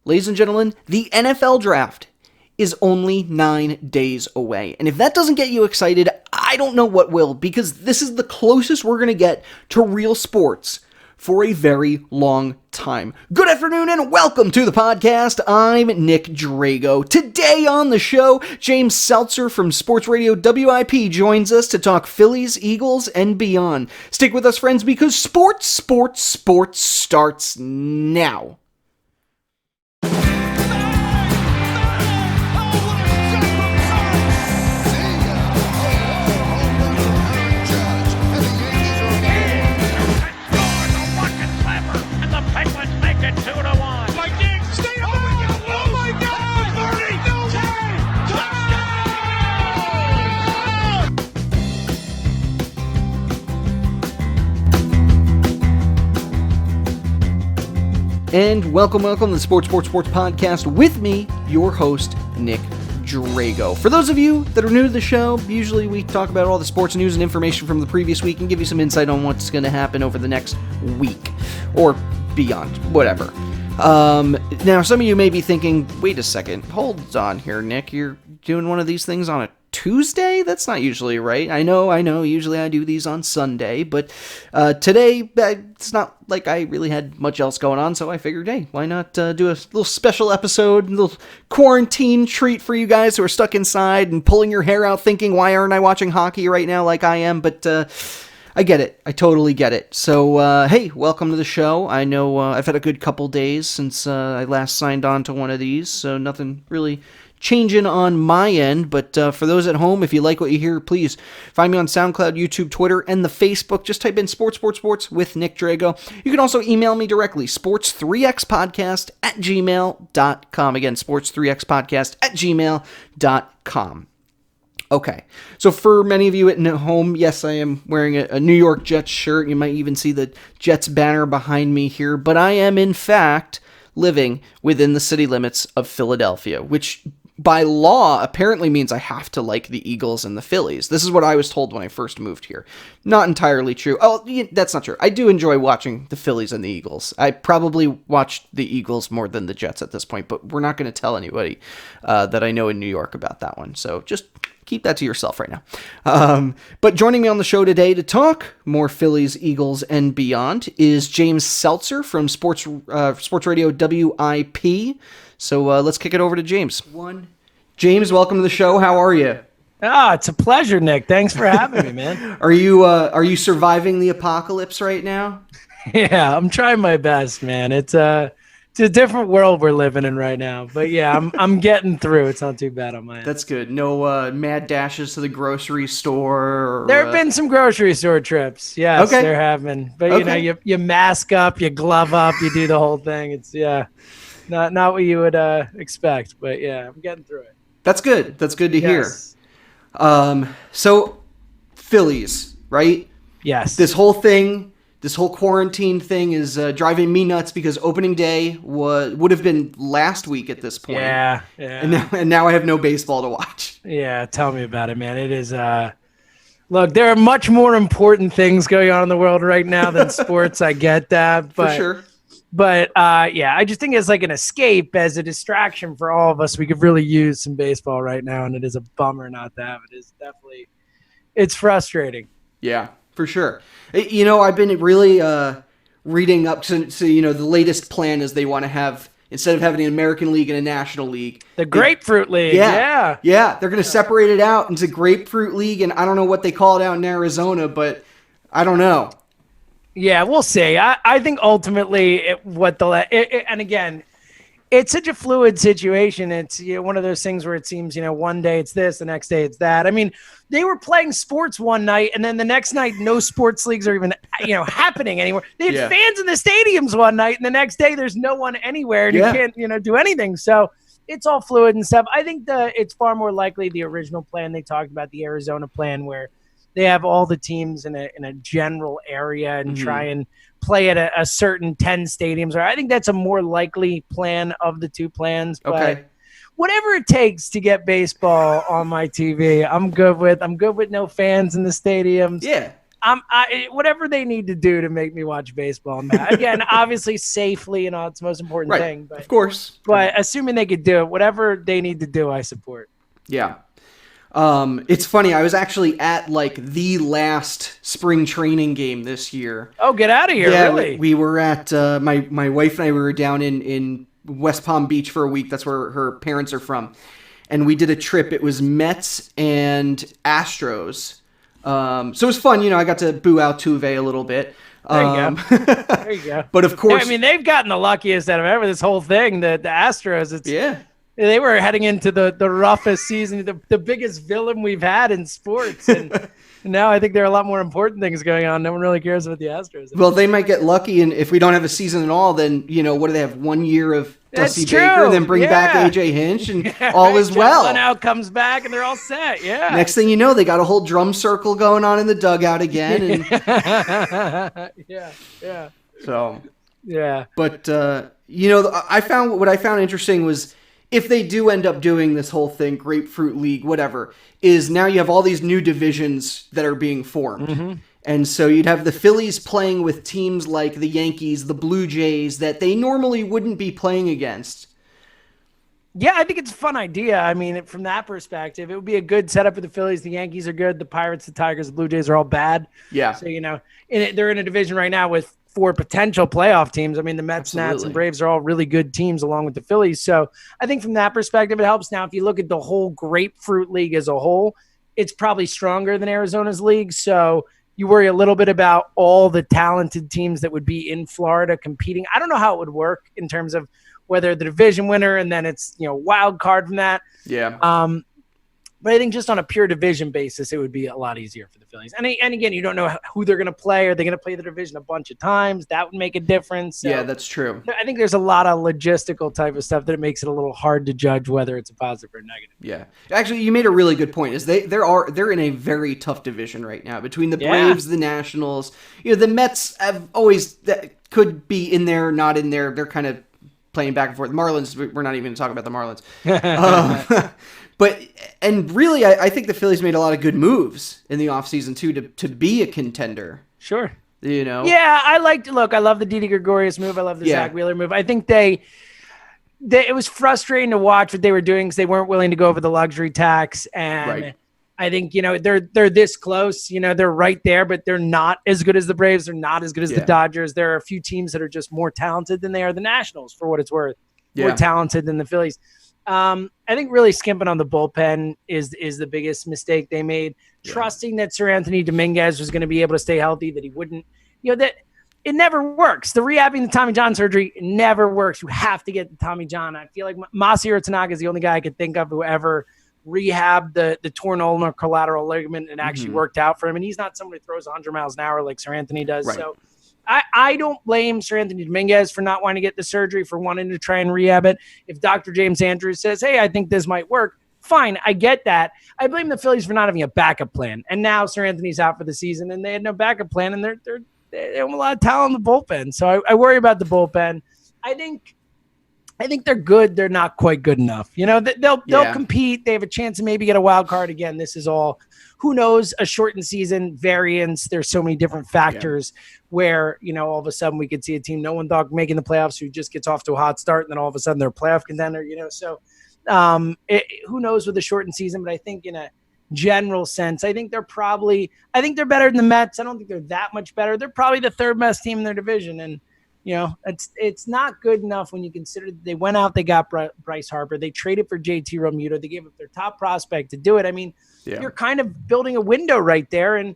ladies and gentlemen, the NFL draft is only 9 days away. And if that doesn't get you excited, I don't know what will, because this is the closest we're going to get to real sports for a very long time. Good afternoon and welcome to the podcast. I'm Nick Drago. Today on the show, James Seltzer from Sports Radio WIP joins us to talk Phillies, Eagles, and beyond. Stick with us, friends, because sports starts now. And welcome to the Sports Podcast with me, your host, Nick Drago. For those of you that are new to the show, usually we talk about all the sports news and information from the previous week and give you some insight on what's going to happen over the next week or beyond, whatever. Now, some of you may be thinking, wait a second, hold on here, Nick, you're doing one of these things on a Tuesday? That's not usually right. I know, usually I do these on Sunday, but today, it's not like I really had much else going on, so I figured, hey, why not do a little special episode, a little quarantine treat for you guys who are stuck inside and pulling your hair out thinking, why aren't I watching hockey right now like I am, but I get it. I totally get it. So, hey, welcome to the show. I know I've had a good couple days since I last signed on to one of these, so nothing really changing on my end, but for those at home, if you like what you hear, please find me on Soundcloud, YouTube, Twitter, and the Facebook. Just type in Sports with Nick Drago. You can also email me directly, sports3xpodcast@gmail.com. Again, sports3xpodcast@gmail.com. Okay, so for many of you at home, yes, I am wearing a New York Jets shirt. You might even see the Jets banner behind me here, but I am, in fact, living within the city limits of Philadelphia, which by law apparently means I have to like the Eagles and the Phillies. This is what I was told when I first moved here. Not entirely true. Oh, that's not true. I do enjoy watching the Phillies and the Eagles. I probably watched the Eagles more than the Jets at this point, but we're not going to tell anybody that I know in New York about that one. So just keep that to yourself right now. But joining me on the show today to talk more Phillies, Eagles, and beyond is James Seltzer from Sports Radio WIP. So let's kick it over to James. James, welcome to the show. How are you? It's a pleasure, Nick. Thanks for having me, man. Are you surviving the apocalypse right now? Yeah, I'm trying my best, man. It's a different world we're living in right now, but yeah, I'm getting through. It's not too bad on my end. That's good. No mad dashes to the grocery store. There have been some grocery store trips. Yes, okay. There have been. But okay. You mask up, you glove up, you do the whole thing. It's not what you would expect, but yeah, I'm getting through it. That's good. That's good to hear. So Phillies, right? Yes. This whole quarantine thing is driving me nuts because opening day would have been last week at this point. Yeah. And now I have no baseball to watch. Yeah, tell me about it, man. It is. Look, there are much more important things going on in the world right now than sports. I get that, but for sure. But I just think it's like an escape, as a distraction for all of us. We could really use some baseball right now, and it is a bummer not to have it. It's frustrating. Yeah, for sure. I've been really reading up to the latest plan is they want to have, instead of having an American League and a National League, the Grapefruit League. Yeah. They're going to separate it out into Grapefruit League, and I don't know what they call it out in Arizona, but I don't know. Yeah, we'll see. I think ultimately and again, it's such a fluid situation. It's one of those things where it seems, one day it's this, the next day it's that. I mean, they were playing sports one night, and then the next night no sports leagues are even happening anymore. They had fans in the stadiums one night, and the next day there's no one anywhere, and you can't do anything. So it's all fluid and stuff. I think it's far more likely the original plan they talked about, the Arizona plan, where they have all the teams in a general area and try and play at a certain 10 stadiums. I think that's a more likely plan of the two plans. But whatever it takes to get baseball on my TV, I'm good with. I'm good with no fans in the stadiums. Yeah. Whatever they need to do to make me watch baseball. Matt. Again, obviously safely, it's the most important thing. But, of course. But assuming they could do it, whatever they need to do, I support. Yeah. It's funny. I was actually at like the last spring training game this year. Oh, get out of here! Yeah, really? we were at my wife and I. We were down in West Palm Beach for a week. That's where her parents are from, and we did a trip. It was Mets and Astros. So it was fun. I got to boo out Tuve a little bit. There you go. There you go. But of course, I mean, they've gotten the luckiest out of ever. This whole thing, the Astros. They were heading into the roughest season, the biggest villain we've had in sports. And now I think there are a lot more important things going on. No one really cares about the Astros. Well, they might get lucky. And if we don't have a season at all, then, what do they have? 1 year of Dusty Baker and then bring back AJ Hinch and all is well. Now comes back and they're all set. Yeah. Next thing you know, they got a whole drum circle going on in the dugout again. And yeah. So, yeah. But, I found what I found interesting was, if they do end up doing this whole thing, Grapefruit League, whatever, is now you have all these new divisions that are being formed. Mm-hmm. And so you'd have the Phillies playing with teams like the Yankees, the Blue Jays, that they normally wouldn't be playing against. Yeah, I think it's a fun idea. I mean, from that perspective, it would be a good setup for the Phillies. The Yankees are good. The Pirates, the Tigers, the Blue Jays are all bad. Yeah. So, they're in a division right now with 4 potential playoff teams. I mean, the Mets, Absolutely. Nats, and Braves are all really good teams along with the Phillies. So I think from that perspective, it helps. Now, if you look at the whole Grapefruit League as a whole, it's probably stronger than Arizona's league. So you worry a little bit about all the talented teams that would be in Florida competing. I don't know how it would work in terms of whether the division winner and then it's, wild card from that. Yeah. But I think just on a pure division basis, it would be a lot easier for the Phillies. And again, you don't know who they're going to play. Are they going to play the division a bunch of times? That would make a difference. So yeah, that's true. I think there's a lot of logistical type of stuff that it makes it a little hard to judge whether it's a positive or negative. Yeah. Actually, you made a really good point. Is they're in a very tough division right now between the Braves, the Nationals. The Mets have always could be in there, not in there. They're kind of playing back and forth. The Marlins, we're not even going to talk about the Marlins. And really, I think the Phillies made a lot of good moves in the offseason, too, to be a contender. Sure. Yeah, I love the Didi Gregorius move. I love the Zach Wheeler move. I think it was frustrating to watch what they were doing because they weren't willing to go over the luxury tax. And I think, they're this close. They're right there, but they're not as good as the Braves. They're not as good as the Dodgers. There are a few teams that are just more talented than they are. The Nationals, for what it's worth, more talented than the Phillies. I think really skimping on the bullpen is the biggest mistake they made. Yeah. Trusting that Sir Anthony Dominguez was going to be able to stay healthy, that he wouldn't, that it never works. The rehabbing the Tommy John surgery never works. You have to get the Tommy John. I feel like Masahiro Tanaka is the only guy I could think of who ever rehabbed the torn ulnar collateral ligament and actually worked out for him. And he's not somebody who throws 100 miles an hour like Sir Anthony does. Right. So I don't blame Sir Anthony Dominguez for not wanting to get the surgery, for wanting to try and rehab it. If Dr. James Andrews says, hey, I think this might work, fine, I get that. I blame the Phillies for not having a backup plan. And now Sir Anthony's out for the season, and they had no backup plan, and they have a lot of talent in the bullpen. So I worry about the bullpen. I think they're good. They're not quite good enough. They'll compete. They have a chance to maybe get a wild card again. This is all, who knows, a shortened season, variance. There's so many different factors where, all of a sudden we could see a team no one thought making the playoffs who just gets off to a hot start, and then all of a sudden they're a playoff contender, So who knows with a shortened season, but I think in a general sense, I think they're better than the Mets. I don't think they're that much better. They're probably the third best team in their division. And, it's not good enough when you consider that they went out, they got Bryce Harper, they traded for JT Realmuto, they gave up their top prospect to do it. I mean, you're kind of building a window right there, and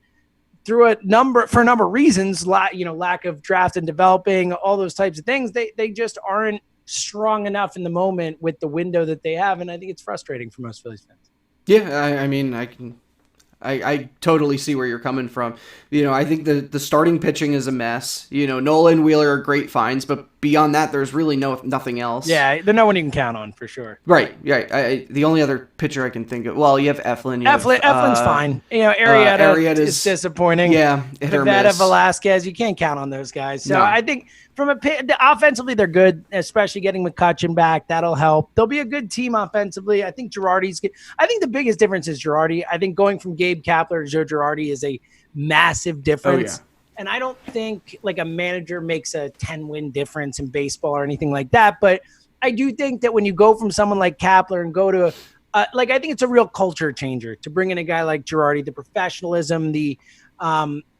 through a number of reasons, lack of draft and developing, all those types of things, they just aren't strong enough in the moment with the window that they have, and I think it's frustrating for most Phillies fans. Yeah, I mean, I totally see where you're coming from. I think the starting pitching is a mess. Nola and Wheeler are great finds, but beyond that, there's really nothing else. Yeah, they're no one you can count on for sure. Right. The only other pitcher I can think of, well, you have Eflin. Eflin's fine. Arrieta is disappointing. Yeah, hit or miss. Velasquez, you can't count on those guys. So I think offensively, they're good, especially getting McCutchen back. That'll help. They'll be a good team offensively. I think Girardi's good. I think the biggest difference is Girardi. I think going from Gabe Kapler to Joe Girardi is a massive difference. Oh, yeah. And I don't think like a manager makes a 10-win difference in baseball or anything like that. But I do think that when you go from someone like Kapler and go to I think it's a real culture changer to bring in a guy like Girardi, the professionalism, the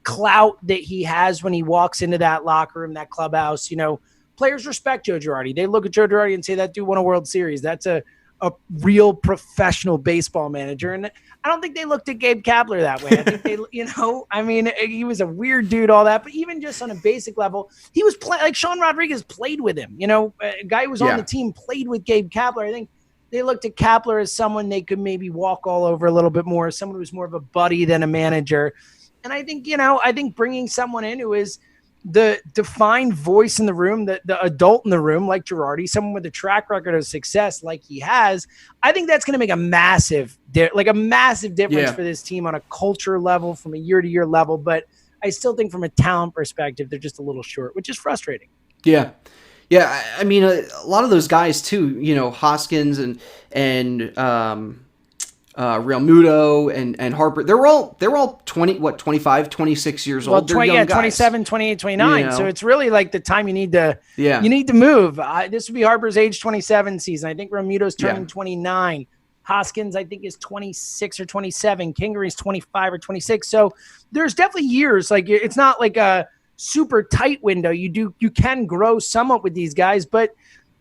clout that he has when he walks into that locker room, that clubhouse. Players respect Joe Girardi. They look at Joe Girardi and say that dude won a World Series. That's a real professional baseball manager. And I don't think they looked at Gabe Kapler that way. I think they, he was a weird dude, all that. But even just on a basic level, he was like Sean Rodriguez played with him. A guy who was on the team played with Gabe Kapler. I think they looked at Kapler as someone they could maybe walk all over a little bit more, someone who was more of a buddy than a manager. And I think, bringing someone in who is the defined voice in the room, the adult in the room, like Girardi, someone with a track record of success like he has, I think that's going to make a massive difference for this team on a culture level, from a year-to-year level. But I still think from a talent perspective, they're just a little short, which is frustrating. Yeah. Yeah, I mean, a lot of those guys too, Hoskins and Real Muto and Harper, they're all 25, 26 years old. They're young guys. 27, 28, 29. So it's really like the time you need to move. This would be Harper's age 27 season. I think Real Muto's turning 29. Hoskins, I think, is 26 or 27. Kingery's 25 or 26. So there's definitely years. Like, it's not like a super tight window. You can grow somewhat with these guys, but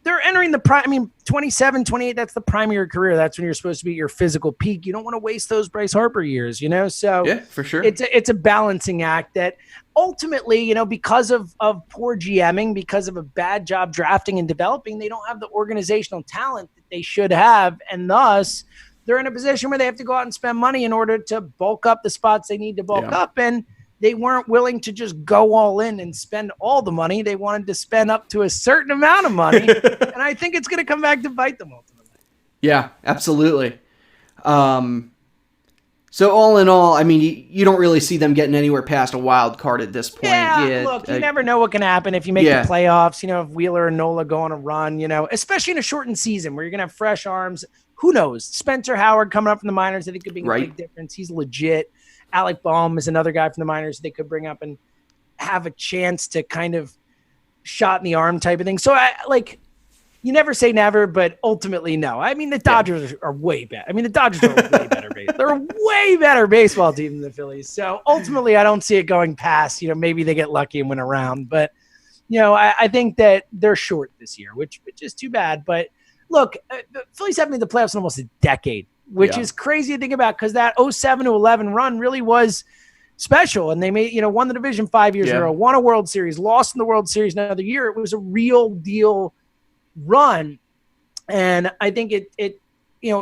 they're entering the prime. 27, 28, that's the prime of your career. That's when you're supposed to be at your physical peak. You don't want to waste those Bryce Harper years, So yeah, for sure. It's a balancing act that ultimately, because of poor GMing, because of a bad job drafting and developing, they don't have the organizational talent that they should have. And thus they're in a position where they have to go out and spend money in order to bulk up the spots they need to bulk up. And they weren't willing to just go all in and spend all the money. They wanted to spend up to a certain amount of money. And I think it's going to come back to bite them ultimately. Yeah, absolutely. So all in all, I mean, you don't really see them getting anywhere past a wild card at this point. Yeah, look, you never know what can happen if you make the playoffs, if Wheeler and Nola go on a run, especially in a shortened season where you're going to have fresh arms. Who knows? Spencer Howard coming up from the minors, I think could be a big difference. He's legit. Alec Baum is another guy from the minors they could bring up and have a chance to kind of shot in the arm type of thing. So you never say never, but ultimately no. I mean, the Dodgers are way better. I mean, the Dodgers are way better. They're a way better baseball team than the Phillies. So ultimately I don't see it going past, maybe they get lucky and win a round, but I think that they're short this year, which is too bad. But look, the Phillies haven't made the playoffs in almost a decade. Which is crazy to think about because that 07 to 11 run really was special. And they made, won the division 5 years in a row, won a World Series, lost in the World Series another year. It was a real deal run. And I think it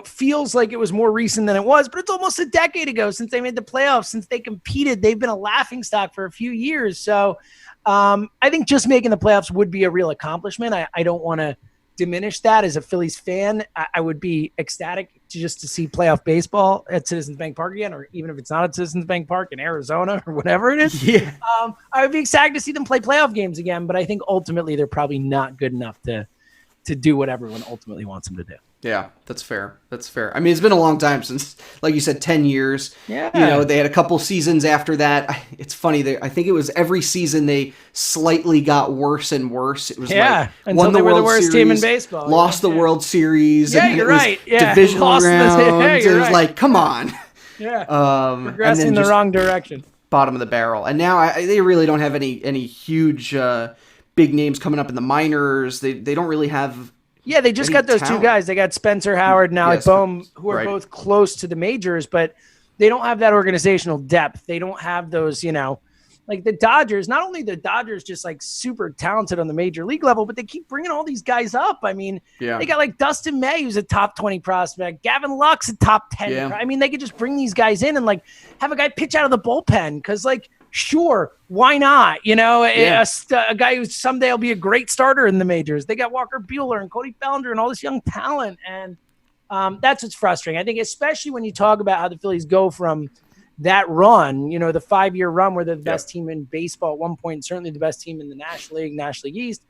feels like it was more recent than it was, but it's almost a decade ago since they made the playoffs, since they competed. They've been a laughingstock for a few years. So I think just making the playoffs would be a real accomplishment. I don't want to diminish that. As a Phillies fan, I would be ecstatic to see playoff baseball at Citizens Bank Park again, or even if it's not at Citizens Bank Park in Arizona or whatever it is. Yeah. I would be excited to see them play playoff games again, but I think ultimately they're probably not good enough to do what everyone ultimately wants them to do. Yeah, that's fair. I mean, it's been a long time since, like you said, 10 years. Yeah. They had a couple seasons after that. It's funny. I think it was every season they slightly got worse and worse. It was until they were the worst team in baseball. Lost the World Series. Yeah, you're right. Yeah. Divisional rounds. It was like, come on. Yeah. Progressing in the wrong direction. Bottom of the barrel. And now they really don't have any huge big names coming up in the minors. They don't really have... Yeah, they just got those two guys. They got Spencer Howard and Alec Boehm, who are both close to the majors, but they don't have that organizational depth. They don't have those, like the Dodgers. Not only the Dodgers just like super talented on the major league level, but they keep bringing all these guys up. I mean, they got like Dustin May, who's a top 20 prospect. Gavin Lux, a top 10. Yeah. I mean, they could just bring these guys in and like have a guy pitch out of the bullpen because sure, why not? A guy who someday will be a great starter in the majors. They got Walker Buehler and Cody Bellinger and all this young talent. And that's what's frustrating. I think especially when you talk about how the Phillies go from that run, the 5-year run where they're the best team in baseball at one point, certainly the best team in the National League, National League East.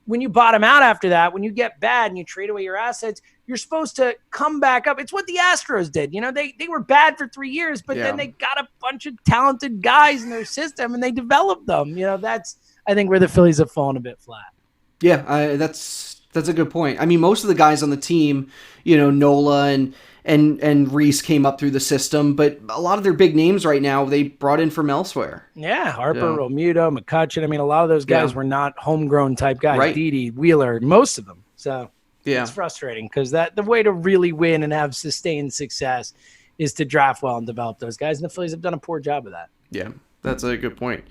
When you bottom out after that, when you get bad and you trade away your assets, you're supposed to come back up. It's what the Astros did. They were bad for 3 years, but then they got a bunch of talented guys in their system and they developed them. That's, I think, where the Phillies have fallen a bit flat. Yeah, that's a good point. I mean, most of the guys on the team, Nola and Reese came up through the system, but a lot of their big names right now, they brought in from elsewhere. Yeah, Harper, Romuto, McCutchen. I mean, a lot of those guys were not homegrown type guys. Right. Didi, Wheeler, most of them. So it's frustrating because the way to really win and have sustained success is to draft well and develop those guys. And the Phillies have done a poor job of that. Yeah, that's a good point.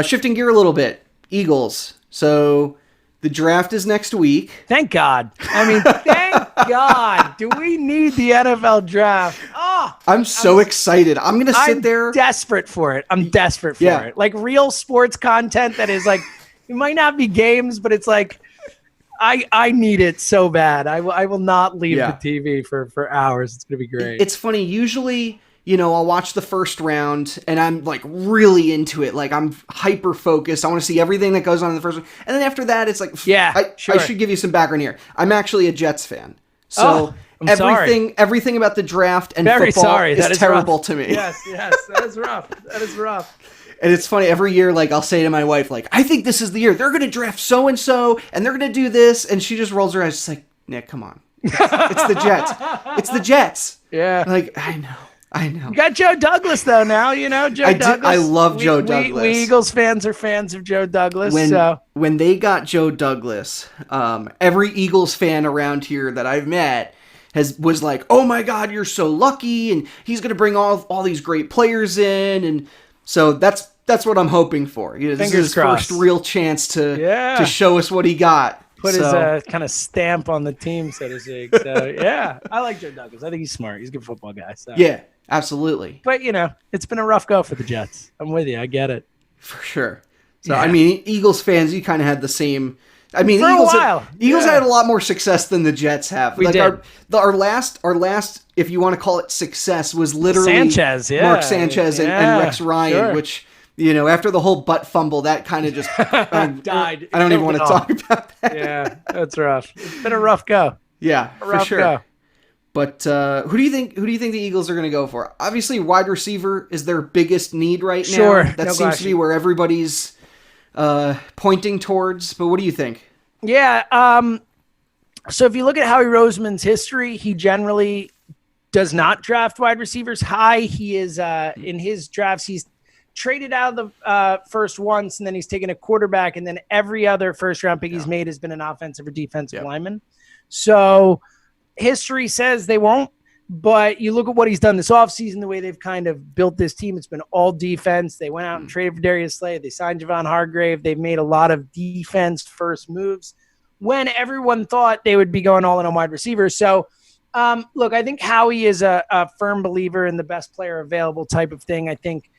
Shifting gear a little bit, Eagles. So the draft is next week. Thank God. I mean, thank God. Do we need the NFL draft? Oh, I'm so excited. I'm going to sit there. I'm desperate for it. It. Like real sports content that is like, it might not be games, but it's like, I need it so bad. I will not leave the TV for hours. It's going to be great. It's funny. Usually, I'll watch the first round and I'm like really into it. Like I'm hyper focused. I want to see everything that goes on in the first one. And then after that, it's like, I should give you some background here. I'm actually a Jets fan. So everything about the draft and football is terrible to me. Yes. That is rough. And it's funny, every year, like, I'll say to my wife, like, I think this is the year. They're going to draft so-and-so, and they're going to do this. And she just rolls her eyes, just like, Nick, come on. It's the Jets. It's the Jets. Yeah. Like, I know. You got Joe Douglas, though, now, Joe Douglas. I love Joe Douglas. We Eagles fans are fans of Joe Douglas. When they got Joe Douglas, every Eagles fan around here that I've met was like, oh, my God, you're so lucky, and he's going to bring all these great players in, and so that's what I'm hoping for. This is his first real chance to show us what he got. Put his kind of stamp on the team, so to speak. So, I like Joe Douglas. I think he's smart. He's a good football guy. So. Yeah, absolutely. But, it's been a rough go for the Jets. I'm with you. I get it. For sure. So, I mean, Eagles fans, you kind of had the same... I mean, for Eagles had a lot more success than the Jets have. We did. Our last, if you want to call it success, was literally Sanchez, Mark Sanchez and Rex Ryan, which, after the whole butt fumble, that kind of just died. I don't even want to talk about that. Yeah, that's rough. It's been a rough go. Yeah, for sure. Go. But who do you think the Eagles are going to go for? Obviously, wide receiver is their biggest need right now. Sure. That seems to be where everybody's pointing towards, but what do you think? Yeah. So if you look at Howie Roseman's history, he generally does not draft wide receivers high. He is in his drafts, he's traded out of the first once, and then he's taken a quarterback, and then every other first round pick he's made has been an offensive or defensive lineman. So history says they won't. But you look at what he's done this offseason, the way they've kind of built this team. It's been all defense. They went out and traded for Darius Slay. They signed Javon Hargrave. They've made a lot of defense-first moves when everyone thought they would be going all in on wide receivers. So, look, I think Howie is a firm believer in the best player available type of thing. I think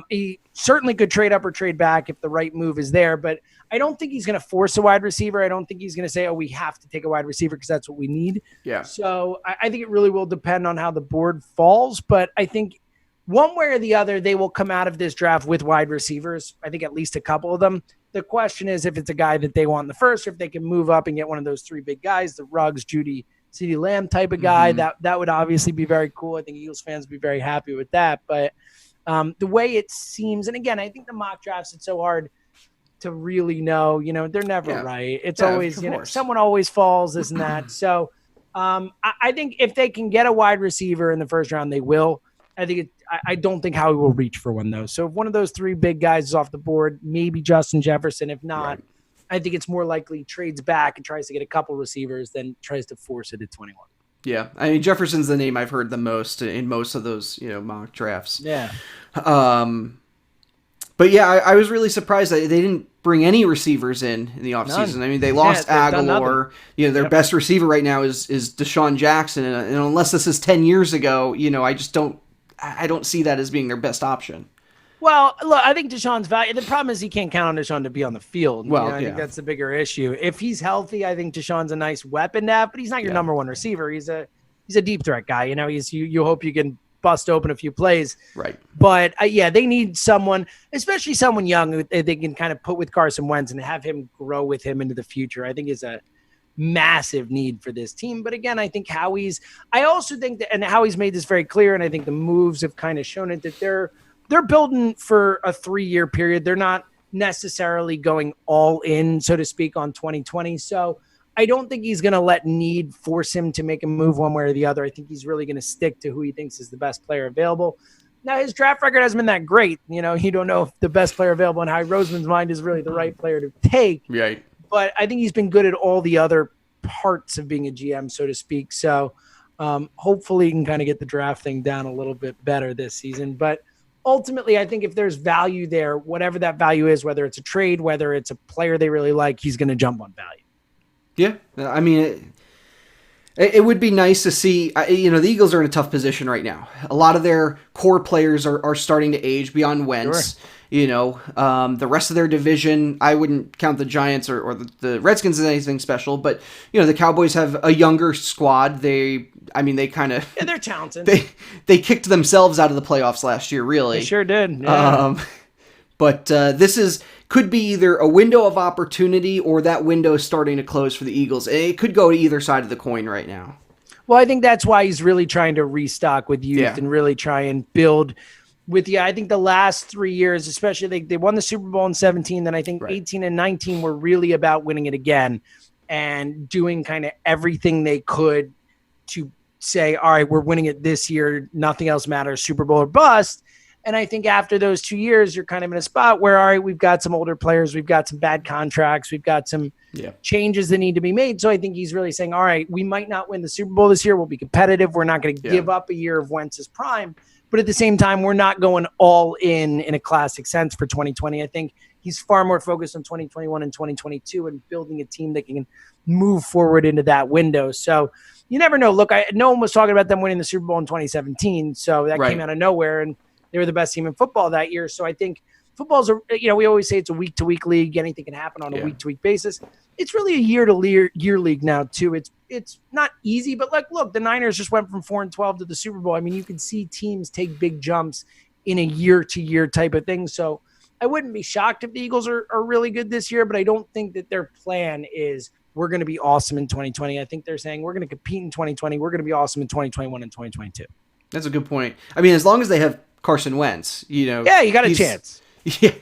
he certainly could trade up or trade back if the right move is there. But I don't think he's going to force a wide receiver. I don't think he's going to say, oh, we have to take a wide receiver because that's what we need. Yeah. So I think it really will depend on how the board falls. But I think one way or the other, they will come out of this draft with wide receivers. I think at least a couple of them. The question is if it's a guy that they want in the first, or if they can move up and get one of those three big guys, the Ruggs, Judy, CeeDee Lamb type of guy. That would obviously be very cool. I think Eagles fans would be very happy with that. But the way it seems, and again, I think the mock drafts, it's so hard to really know, they're never right. It's always, someone always falls, isn't that? So I think if they can get a wide receiver in the first round, they will. I don't think Howie will reach for one, though. So if one of those three big guys is off the board, maybe Justin Jefferson. If not, I think it's more likely trades back and tries to get a couple receivers than tries to force it at 21. Yeah, I mean, Jefferson's the name I've heard the most in most of those, mock drafts. Yeah. But yeah, I was really surprised that they didn't bring any receivers in the offseason. I mean, they lost Aguilar. Their best receiver right now is Deshaun Jackson, and unless this is 10 years ago, I don't see that as being their best option. Well, look, I think Deshaun's value. The problem is he can't count on Deshaun to be on the field. Well, I think that's the bigger issue. If he's healthy, I think Deshaun's a nice weapon to have, but he's not your number one receiver. He's a deep threat guy. You hope you can bust open a few plays. Right. But they need someone, especially someone young who they can kind of put with Carson Wentz and have him grow with him into the future. I think is a massive need for this team. But again, I think I also think that, and Howie's made this very clear, and I think the moves have kind of shown it, that they're building for a 3-year period. They're not necessarily going all in, so to speak, on 2020. So I don't think he's going to let need force him to make a move one way or the other. I think he's really going to stick to who he thinks is the best player available. Now, his draft record hasn't been that great. You don't know if the best player available in Howie Roseman's mind is really the right player to take. Right. But I think he's been good at all the other parts of being a GM, so to speak. So hopefully he can kind of get the draft thing down a little bit better this season. But ultimately, I think if there's value there, whatever that value is, whether it's a trade, whether it's a player they really like, he's going to jump on value. Yeah. I mean, it would be nice to see, the Eagles are in a tough position right now. A lot of their core players are starting to age beyond Wentz. Sure. The rest of their division, I wouldn't count the Giants or the Redskins as anything special, but, the Cowboys have a younger squad. They kind of... Yeah, they're talented. They kicked themselves out of the playoffs last year, really. They sure did. Yeah. But this could be either a window of opportunity or that window is starting to close for the Eagles. It could go to either side of the coin right now. Well, I think that's why he's really trying to restock with youth and really try and build with I think the last 3 years, especially they won the Super Bowl in 17, then I think 18 and 19 were really about winning it again and doing kind of everything they could to say, all right, we're winning it this year. Nothing else matters, Super Bowl or bust. And I think after those 2 years, you're kind of in a spot where, all right, we've got some older players, we've got some bad contracts, we've got some changes that need to be made. So I think he's really saying, all right, we might not win the Super Bowl this year. We'll be competitive. We're not going to give up a year of Wentz's prime. But at the same time, we're not going all in a classic sense for 2020. I think he's far more focused on 2021 and 2022 and building a team that can move forward into that window. So you never know. Look, no one was talking about them winning the Super Bowl in 2017. So that came out of nowhere. And they were the best team in football that year. So I think football's we always say it's a week-to-week league. Anything can happen on a week-to-week basis. It's really a year-to-year league now, too. It's not easy, but look, the Niners just went from 4-12 to the Super Bowl. I mean, you can see teams take big jumps in a year-to-year type of thing. So I wouldn't be shocked if the Eagles are really good this year, but I don't think that their plan is we're going to be awesome in 2020. I think they're saying we're going to compete in 2020. We're going to be awesome in 2021 and 2022. That's a good point. I mean, as long as they have Carson Wentz, Yeah, you got a chance. Yeah.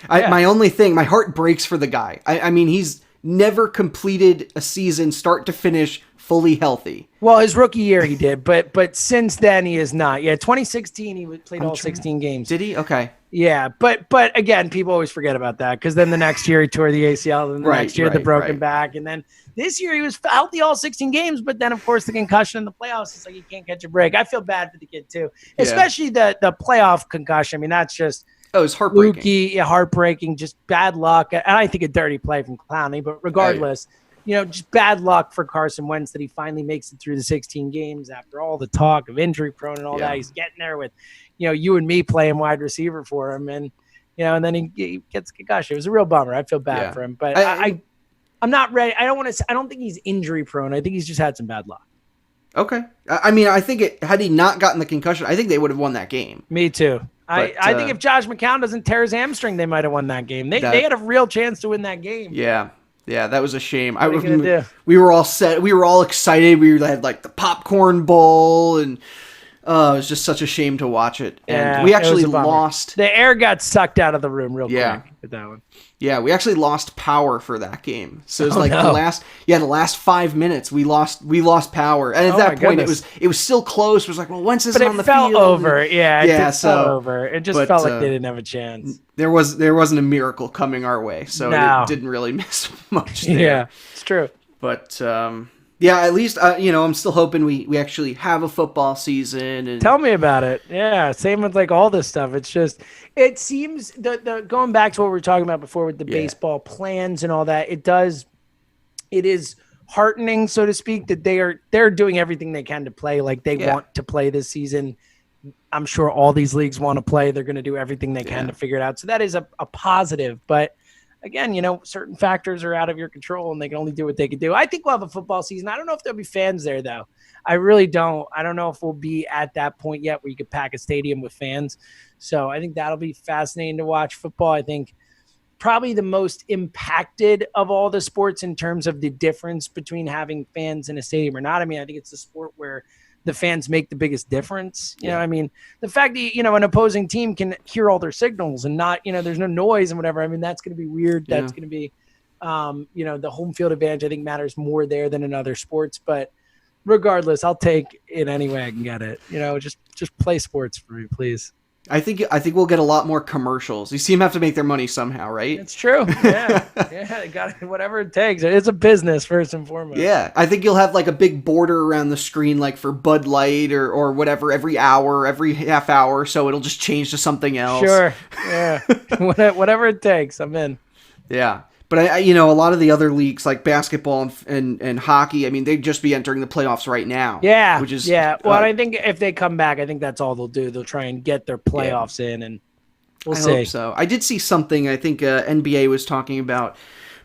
My only thing, my heart breaks for the guy. I mean, he's never completed a season start to finish fully healthy. Well, his rookie year he did, but since then he is not. Yeah, 2016 he played all 16 games. Did he? Okay. Yeah, but again, people always forget about that because then the next year he tore the ACL, and the next year the broken back, and then this year he was healthy all 16 games, but then of course the concussion in the playoffs, it's like you can't catch a break. I feel bad for the kid too, especially the playoff concussion. I mean, that's just it's heartbreaking. Heartbreaking, just bad luck, and I think a dirty play from Clowney, but regardless. Just bad luck for Carson Wentz that he finally makes it through the 16 games after all the talk of injury prone and all that. He's getting there with, you and me playing wide receiver for him. And, and then he gets concussion. It was a real bummer. I feel bad for him, but I'm not ready. I don't think he's injury prone. I think he's just had some bad luck. Okay. I mean, I think had he not gotten the concussion, I think they would have won that game. Me too. But, I think if Josh McCown doesn't tear his hamstring, they might have won that game. They had a real chance to win that game. Yeah. Yeah, that was a shame. What are you gonna do? We were all set. We were all excited. We had the popcorn bowl, and it was just such a shame to watch it. And we actually lost. The air got sucked out of the room real quick with that one. Yeah, we actually lost power for that game. So it was the last 5 minutes we lost power. And at that point it was still close. It was like, well, once it's on the field. But it fell over. Yeah, it fell over. It just felt like they didn't have a chance. There wasn't a miracle coming our way, so it didn't really miss much there. Yeah, it's true. But at least I'm still hoping we actually have a football season. And tell me about it. Yeah, same with all this stuff. It's just it seems the going back to what we were talking about before with the baseball plans and all that. It is heartening, so to speak, that they're doing everything they can to play like they want to play this season. I'm sure all these leagues want to play. They're going to do everything they can to figure it out. So that is a positive. But again, certain factors are out of your control and they can only do what they can do. I think we'll have a football season. I don't know if there'll be fans there, though. I really don't. I don't know if we'll be at that point yet where you could pack a stadium with fans. So I think that'll be fascinating to watch football. I think probably the most impacted of all the sports in terms of the difference between having fans in a stadium or not. I mean, I think it's the sport where the fans make the biggest difference. You know, I mean, the fact that, an opposing team can hear all their signals and not, there's no noise and whatever. I mean, that's going to be weird. Yeah. That's going to be, the home field advantage, I think, matters more there than in other sports. But regardless, I'll take it any way I can get it. Just play sports for me, please. I think we'll get a lot more commercials. You see them have to make their money somehow, right? It's true. Yeah. They got it, whatever it takes. It's a business first and foremost. Yeah. I think you'll have like a big border around the screen, like for Bud Light or whatever, every hour, every half hour. So it'll just change to something else. Sure. Yeah. Whatever it takes, I'm in. Yeah. But a lot of the other leagues like basketball and hockey, I mean, they'd just be entering the playoffs right now. Yeah. Which is, Well, I think if they come back, I think that's all they'll do. They'll try and get their playoffs in, and we'll see. I hope so. I did see something. I think NBA was talking about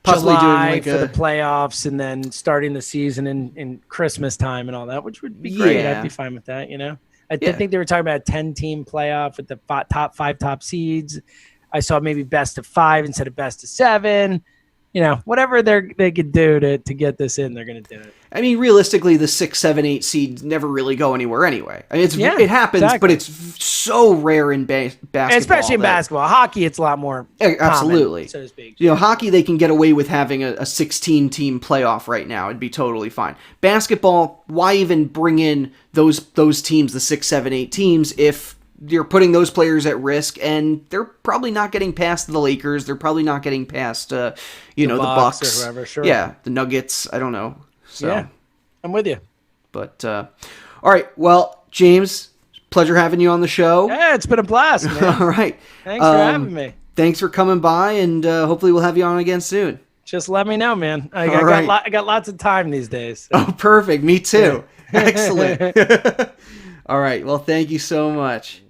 possibly July doing for the playoffs, and then starting the season in Christmas time and all that, which would be great. Yeah. I'd be fine with that. I think they were talking about a 10-team playoff with the top five seeds. I saw maybe best of 5 instead of best of 7. Whatever they could do to get this in, they're going to do it. I mean, realistically, the 6, 7, 8 seeds never really go anywhere anyway. I mean, it happens, exactly. But it's so rare in basketball. Especially in basketball. Hockey, it's a lot more absolutely common, so to speak. Hockey, they can get away with having a 16-team playoff right now. It'd be totally fine. Basketball, why even bring in those teams, the 6, 7, 8 teams, if you're putting those players at risk, and they're probably not getting past the Lakers. They're probably not getting past, the Bucks or whoever. Sure. Yeah, the Nuggets. I don't know. So, yeah, I'm with you. But all right. Well, James, pleasure having you on the show. Yeah, it's been a blast, man. All right. Thanks for having me. Thanks for coming by, and hopefully we'll have you on again soon. Just let me know, man. I got lots of time these days. So. Oh, perfect. Me too. Excellent. All right. Well, thank you so much.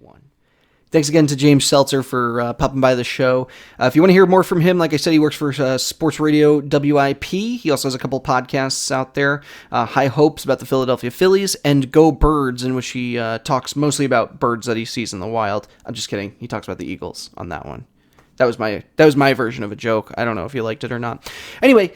Thanks again to James Seltzer for popping by the show. If you want to hear more from him, like I said, he works for Sports Radio WIP. He also has a couple podcasts out there, High Hopes about the Philadelphia Phillies, and Go Birds, in which he talks mostly about birds that he sees in the wild. I'm just kidding. He talks about the Eagles on that one. That was my version of a joke. I don't know if you liked it or not. Anyway,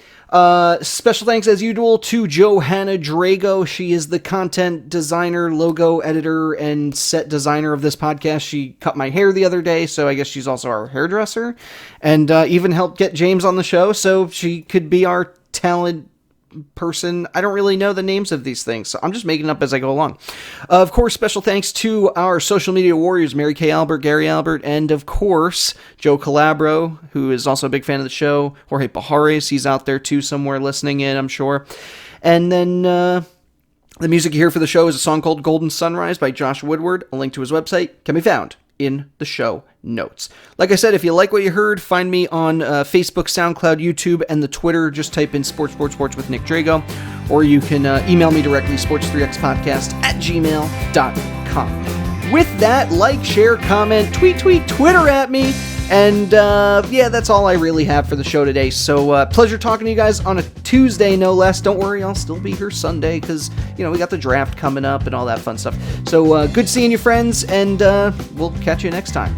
special thanks as usual to Johanna Drago. She is the content designer, logo editor, and set designer of this podcast. She cut my hair the other day, so I guess she's also our hairdresser, and even helped get James on the show, so she could be our talent person. I don't really know the names of these things, so I'm just making it up as I go along. Of course, special thanks to our social media warriors, Mary Kay Albert, Gary Albert, and of course, Joe Calabro, who is also a big fan of the show. Jorge Pajares, he's out there too somewhere listening in, I'm sure. And then the music you hear for the show is a song called Golden Sunrise by Josh Woodward. A link to his website can be found in the show notes. Like I said, if you like what you heard, find me on Facebook, SoundCloud, YouTube, and the Twitter. Just type in Sports with Nick Drago, or you can email me directly, sports3xpodcast@gmail.com. With that, like, share, comment, tweet, Twitter at me, and that's all I really have for the show today. So pleasure talking to you guys on a Tuesday, no less. Don't worry, I'll still be here Sunday because, we got the draft coming up and all that fun stuff. So good seeing you, friends, and we'll catch you next time.